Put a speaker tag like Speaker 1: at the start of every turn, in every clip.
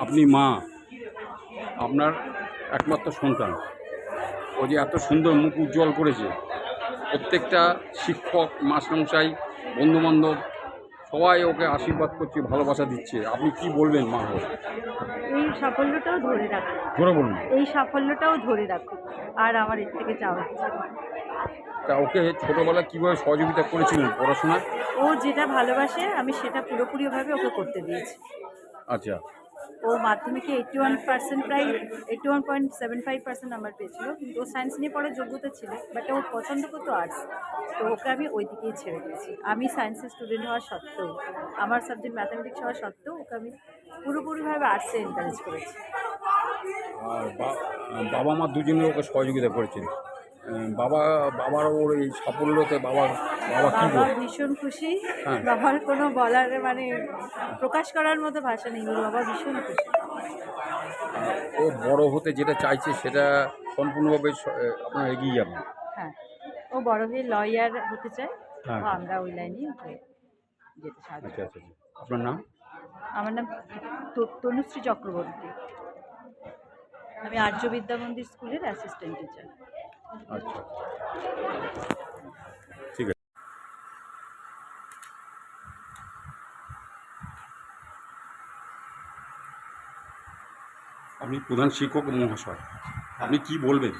Speaker 1: আপনি মা, আপনার একমাত্র সন্তান, ও যে এত সুন্দর মুখ উজ্জ্বল করেছে, প্রত্যেকটা শিক্ষক, মাস্টারমশাই, বন্ধুবান্ধব সবাই ওকে আশীর্বাদ করছে, ভালোবাসা দিচ্ছে। আপনি কি বলবেন মা হয়ে?
Speaker 2: এই সাফল্যটাও ধরে রাখুক,
Speaker 1: জোরে বলুন।
Speaker 2: এই সাফল্যটাও ধরে রাখুক, আর আমার এর থেকে চাওয়া হচ্ছে না।
Speaker 1: তা ওকে ছোটোবেলায় কীভাবে সহযোগিতা করেছিলেন পড়াশোনায়?
Speaker 2: ও যেটা ভালোবাসে আমি সেটা পুরোপুরিভাবে ওকে করতে দিয়েছি।
Speaker 1: আচ্ছা।
Speaker 2: ও মাধ্যমিকে 81%, প্রায় 81.75% নাম্বার পেয়েছিল, কিন্তু ও সায়েন্স নিয়ে পড়ার যোগ্যতা ছিল, বাট ও পছন্দ করতো আর্টস। তো ওকে আমি ওই দিকেই ছেড়ে দিয়েছি। আমি সায়েন্সের স্টুডেন্ট হওয়া সত্ত্বেও, আমার সাবজেক্ট ম্যাথামেটিক্স হওয়া সত্ত্বেও ওকে আমি পুরোপুরিভাবে আর্টসে এনকারেজ করেছি।
Speaker 1: আর বাবা মা দুজনে ওকে সহযোগিতা করেছেন। বাবার ওর এই সাফল্যতে বাবা কী
Speaker 2: বাবা
Speaker 1: বলে?
Speaker 2: ভীষণ খুশি।
Speaker 1: হ্যাঁ।
Speaker 2: বাবার কোনো বলার মানে প্রকাশ করার মতো ভাষা নেই, ওর বাবা ভীষণ খুশি।
Speaker 1: ও বড় হতে যেটা চাইছে সেটা সম্পূর্ণভাবে আপনার এগিয়ে যাবেন।
Speaker 2: হ্যাঁ, ও বড় হয়ে লয়ার হতে চায়।
Speaker 1: হ্যাঁ।
Speaker 2: তো আমরা ওই লাইনেই ওকে যেতে সাহায্য
Speaker 1: আচ্ছা
Speaker 2: করি।
Speaker 1: আচ্ছা। আপনার নাম?
Speaker 2: আমার নাম তনুশ্রী চক্রবর্তী। আমি আর্য বিদ্যা মন্দির স্কুলের অ্যাসিস্ট্যান্ট টিচার।
Speaker 1: আচ্ছা, ঠিক আছে। আপনি প্রধান শিক্ষক মহাশয়, আপনি কি বলবেন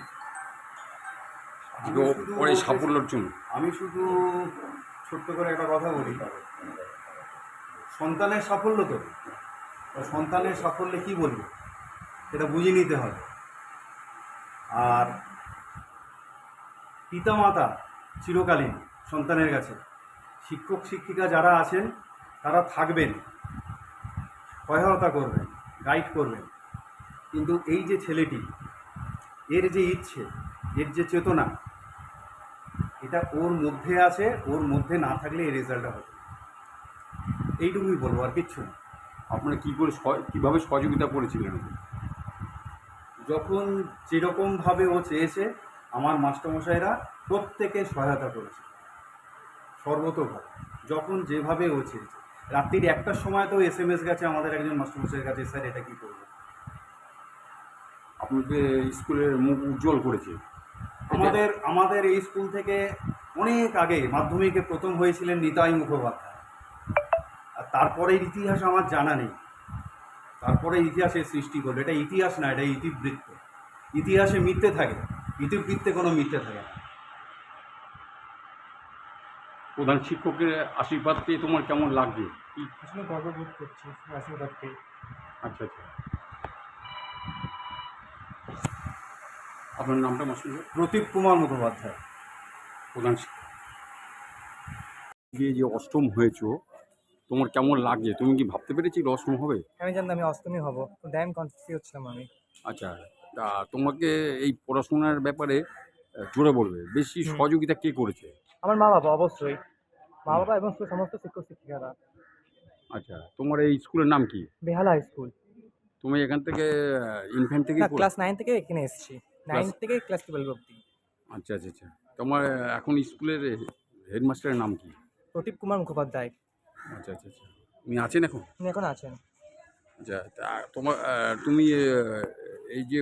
Speaker 1: ওর এই সাফল্যের জন্য?
Speaker 3: আমি শুধু ছোট্ট করে একটা কথা বলি, সন্তানের সাফল্য তো, সন্তানের সাফল্যে কি বলবো সেটা বুঝে নিতে হবে। আর পিতামাতা চিরকালীন সন্তানের কাছে, শিক্ষক শিক্ষিকা যারা আছেন তারা থাকবেন, সহায়তা করবেন, গাইড করবেন। কিন্তু এই যে ছেলেটি, এর যে ইচ্ছে, এর যে চেতনা, এটা ওর মধ্যে আছে, ওর মধ্যে না থাকলে এই রেজাল্টটা হবে। এইটুকুই বলবো, আর কিচ্ছু না।
Speaker 1: আপনারা কীভাবে সহযোগিতা করেছিলেন?
Speaker 3: যখন যেরকমভাবে ও চেয়েছে, আমার মাস্টারমশাইরা প্রত্যেকে সহায়তা করেছে সর্বতোভাবে। যখন যেভাবে ও চেয়েছে, রাত্রির 1টার সময় তো SMS গেছে আমাদের একজন মাস্টারমশাইয়ের কাছে, স্যার এটা কী করবো।
Speaker 1: আপনাকে স্কুলের মুখ উজ্জ্বল করেছে।
Speaker 3: আমাদের এই স্কুল থেকে অনেক আগে মাধ্যমিকে প্রথম হয়েছিলেন নিতাই মুখোপাধ্যায়, আর তারপরের ইতিহাস আমার জানা নেই। তারপরে ইতিহাসের সৃষ্টি করলো। এটা ইতিহাস না, এটা ইতিবৃত্ত। ইতিহাসে মিথ্যে থাকে, ইতিবৃত্তে কোনো মিথ্যে থাকে না।
Speaker 1: প্রধান শিক্ষকের আশীর্বাদ পেয়ে তোমার কেমন লাগছে?
Speaker 4: আসলে গর্ববোধ করছি আশীর্বাদ পেয়ে।
Speaker 1: আচ্ছা আচ্ছা। আপনার নামটা মাসুদ?
Speaker 3: প্রতীপ কুমার মুখোপাধ্যায়,
Speaker 1: প্রধান শিক্ষক। যে অষ্টম হয়েছো, তোমার কেমন লাগছে? তুমি কি ভাবতে পেরেছিলে অষ্টম হবে?
Speaker 4: আমি জানতাম আমি অষ্টমী হব, কিন্তু আমি কনফিউজ হচ্ছিলাম আমি।
Speaker 1: আচ্ছা, তা তোমাকে এই পড়াশোনার ব্যাপারে জোরে বলবে বেশি সহযোগিতা কে করেছে?
Speaker 4: আমার মা বাবা, অবশ্যই মা বাবা এবং সমস্ত শিক্ষক শিক্ষিকারা।
Speaker 1: আচ্ছা, তোমার এই স্কুলের নাম কি?
Speaker 4: বেহালা হাই স্কুল।
Speaker 1: তুমি এখান থেকে ইনফ্যান্ট থেকে
Speaker 4: না, ক্লাস 9 থেকে এখানে এসেছি, 9 থেকে ক্লাস 12 অবধি।
Speaker 1: আচ্ছা আচ্ছা আচ্ছা। তোমার এখন স্কুলের হেডমাস্টারের নাম কি?
Speaker 4: প্রদীপ কুমার মুখোপাধ্যায়।
Speaker 1: আচ্ছা আচ্ছা আচ্ছা। উনি আছেন এখন?
Speaker 4: উনি এখন আছেন।
Speaker 1: আচ্ছা, তা তুমি এই যে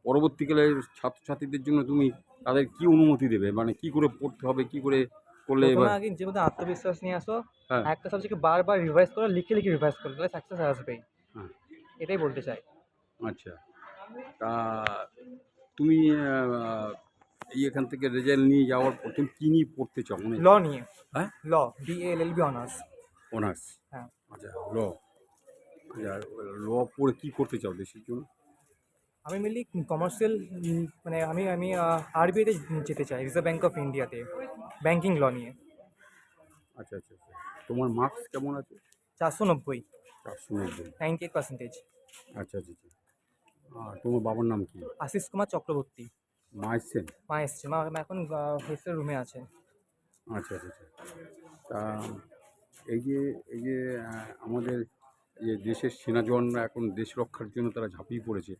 Speaker 1: পরবর্তীকালে ছাত্রছাত্রীদের জন্য তুমি তাদের কি অনুমতি দেবে? মানে কি করে পড়তে হবে, কি করে করলে
Speaker 4: প্রথমে আগে যে মধ্যে আত্মবিশ্বাস নিয়ে আসো,
Speaker 1: হ্যাঁ
Speaker 4: একটা সাবজেক্টকে বারবার রিভাইজ করো, লিখে লিখে রিভাইজ করো, তাহলে সাকসেস আসবেই।
Speaker 1: হ্যাঁ।
Speaker 4: এটাই বলতে চাই।
Speaker 1: আচ্ছা, তা তুমি এখান থেকে রেজাল্ট নিয়ে যাওয়ার পর তুমি কী নিয়ে পড়তে চাও? মানে
Speaker 4: ল নিয়ে।
Speaker 1: হ্যাঁ,
Speaker 4: ল, BA LLB অনার্স।
Speaker 1: অনার্স।
Speaker 4: হ্যাঁ।
Speaker 1: আচ্ছা, ল। আচ্ছা, ল পড়ে কী করতে চাও দেশের জন্য?
Speaker 4: আমি মেনলি কমার্শিয়াল, মানে আমি RBIতে যেতে চাই, রিজার্ভ ব্যাঙ্ক অফ ইন্ডিয়াতে, ব্যাঙ্কিং ল নিয়ে।
Speaker 1: আচ্ছা আচ্ছা আচ্ছা। তোমার মার্কস কেমন আছে?
Speaker 4: 490,
Speaker 1: 490।
Speaker 4: 98%।
Speaker 1: আচ্ছা আচ্ছা আচ্ছা। আর তোমার বাবার নাম কি?
Speaker 4: আশিস কুমার চক্রবর্তী।
Speaker 1: মা এসছেন?
Speaker 4: মা এসছে, মা এখন হোস্টেল রুমে আছে।
Speaker 1: আচ্ছা আচ্ছা আচ্ছা। তা এই যে আমাদের যে দেশের সেনা জওয়ানরা এখন দেশ রক্ষার জন্য তারা ঝাঁপিয়ে পড়েছে,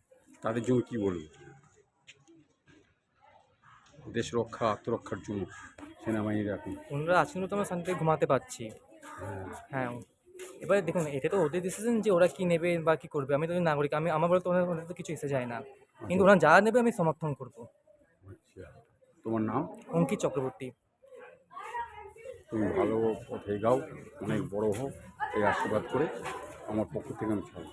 Speaker 1: তাদের জন্য কী বলবো? দেশ রক্ষা, আত্মরক্ষার জন্য সেনাবাহিনীরা এখন
Speaker 4: ওনারা আছেন তো আমরা শান্তিতে ঘুমাতে পারছি। হ্যাঁ, এবারে দেখুন এটা তো ওদের ডিসিশন যে ওরা কী নেবে বা কী করবে। আমি তো নাগরিক, আমার বলে তো ওদের তো কিছু এসে যায় না। কিন্তু ওরা যা নেবে আমি সমর্থন করব।
Speaker 1: আচ্ছা, তোমার নাম?
Speaker 4: অঙ্কিত চক্রবর্তী।
Speaker 1: তুমি ভালো পথে গাও, অনেক বড় হও, এই আশীর্বাদ করে আমার পক্ষ থেকে আমি ছাড়ব।